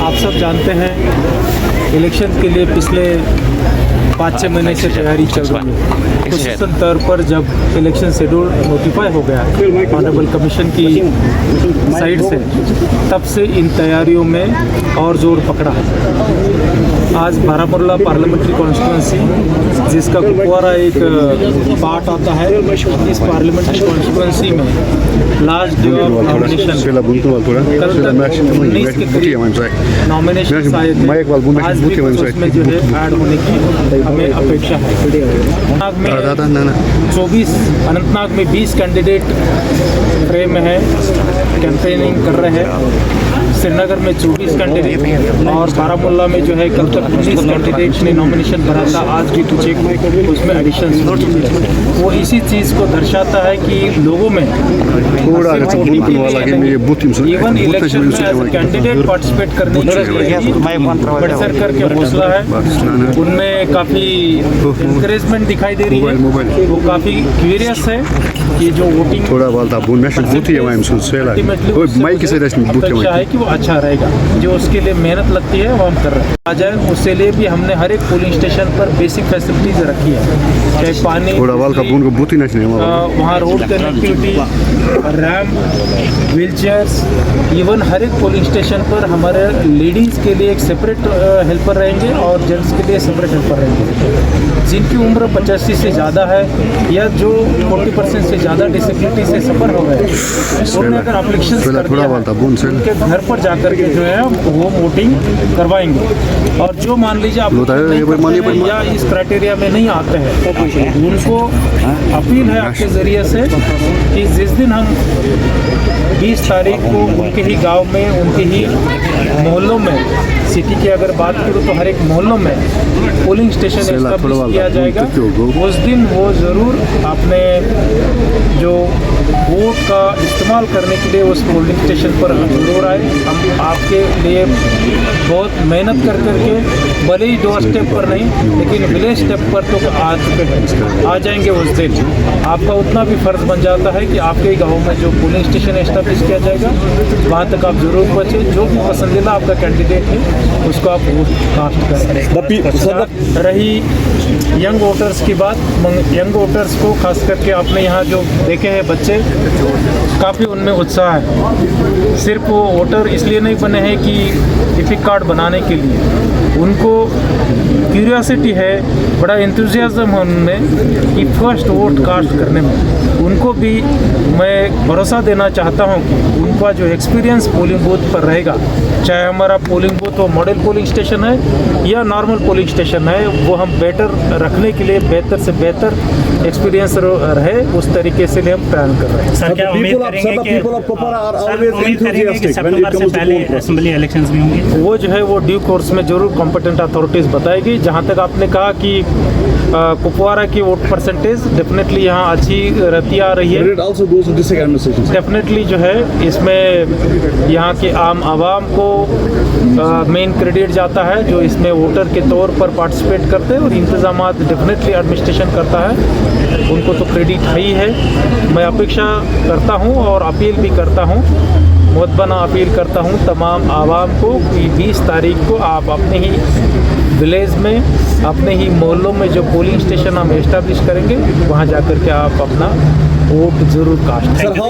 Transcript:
आप सब जानते हैं इलेक्शन के लिए पिछले 5-6 महीने से तैयारी चल रही है। खुसूसन तौर पर जब इलेक्शन शेड्यूल नोटिफाई हो गया ऑनरेबल कमीशन की साइड से, तब से इन तैयारियों में और जोर पकड़ा है। आज बारामुल्ला पार्लियामेंट्री कॉन्स्टिट्यूंसी, जिसका कुपवारा एक पार्ट आता है, इस पार्लियामेंट्री कॉन्स्टिट्यूंसी में लास्ट डे ऑफ नॉमिनेशन कल तक 19 के करीब नॉमिनेशन आए थे। आज भी कुछ उसमें जो है ऐड होने की हमें अपेक्षा है। अनंतनाग में 20 कैंडिडेट फ्रेम में है, कैंपेनिंग कर रहे हैं। श्रीनगर में 24 कैंडिडेट और बारामुल्ला में जो है कल तक 19 कैंडिडेट ने नॉमिनेशन भरा था। आज भी कुछ एक उसमें एडिशन, वो इसी चीज़ को दर्शाता है कि लोगों में इवन इलेक्शन में कैंडिडेट पार्टिसिपेट करने के लिए बढ़ चढ़ करके हौसला है। उनमें काफ़ी इंकरेजमेंट दिखाई दे रही है। वो काफ़ी क्यूरियस है कि जो वोटिंग अपेक्षा है कि वो अच्छा रहेगा। जो उसके लिए मेहनत लगती है वो हम कर रहे हैं। आ जाए उसके लिए भी हमने हर एक पोलिंग स्टेशन पर बेसिक फैसिलिटीज रखी है, चाहे पानी, वहाँ road connectivity, ramp, wheelchairs. Even हर एक पोलिंग स्टेशन पर हमारे लेडीज़ के लिए एक सेपरेट हेल्पर रहेंगे और जेंट्स के लिए सेपरेट हेल्पर रहेंगे। जिनकी उम्र 85 से ज़्यादा है या जो 40% से ज़्यादा डिसेबिलिटी से सफ़र हो गए, उन्होंने अगर एप्लीकेशन कर दिया है, उनके घर पर जाकर के जो है वो वोटिंग करवाएंगे। और जो मान लीजिए आप या इस क्राइटेरिया में नहीं आते हैं, उनको अपील है आपके ज़रिए से कि जिस दिन हम 20 तारीख को उनके ही गांव में, उनके ही मोहल्लों में, सिटी की अगर बात करूँ तो हर एक मोहल्लों में पोलिंग स्टेशन एस्टैब्लिश किया जाएगा। उस दिन वो ज़रूर अपने जो वोट का इस्तेमाल करने के लिए उस पोलिंग स्टेशन पर जरूर आए। हम आपके लिए बहुत मेहनत कर करके, भले ही 2 स्टेप पर नहीं लेकिन विलेज स्टेप पर तो आ जाएंगे। उस दिन आपका उतना भी फ़र्ज़ बन जाता है कि आपके गाँव में जो पोलिंग स्टेशन एस्टैब्लिश किया जाएगा वहाँ तक आप ज़रूर पहुँचे। जो भी पसंदीदा आपका कैंडिडेट है उसको आप वोट कास्ट करें। रही यंग वोटर्स की बात, यंग वोटर्स को खास करके आपने यहाँ जो देखे हैं बच्चे, काफ़ी उनमें उत्साह है। सिर्फ वो वोटर इसलिए नहीं बने हैं कि इपिक कार्ड बनाने के लिए, उनको क्यूरियोसिटी है, बड़ा एंथुजियाज्म है उनमें कि फर्स्ट वोट कास्ट करने में। उनको भी मैं भरोसा देना चाहता हूं कि उनका जो एक्सपीरियंस पोलिंग बूथ पर रहेगा, चाहे हमारा पोलिंग बूथ वो मॉडल पोलिंग स्टेशन है या नॉर्मल पोलिंग स्टेशन है, वो हम बेटर रखने के लिए बेहतर से बेहतर एक्सपीरियंस रहे उस तरीके से लिए हम प्लान कर रहे हैं। सर, क्या उम्मीद करेंगे कि सितंबर से पहले असेंबली इलेक्शंस भी होंगे? वो जो है वो ड्यू कोर्स में जरूर कॉम्पिटेंट अथॉरिटीज़ बताएगी। जहाँ तक आपने कहा कि कुपवारा की वोट परसेंटेज डेफिनेटली यहाँ अच्छी रहती आ रही है। डेफिनेटली जो है इसमें यहाँ के आम आवाम को मेन क्रेडिट जाता है, जो इसमें वोटर के तौर पर पार्टिसिपेट करते हैं और इंतजामात डेफिनेटली एडमिनिस्ट्रेशन करता है, उनको तो क्रेडिट है ही है। मैं अपेक्षा करता हूँ और अपील भी करता हूँ, मुतबना अपील करता हूँ तमाम आवाम को कि 20 तारीख को आप अपने ही विलेज में, अपने ही मोहल्लों में जो पोलिंग स्टेशन हम एस्टैब्लिश करेंगे, वहाँ जाकर के आप अपना वोट ज़रूर कास्ट करें।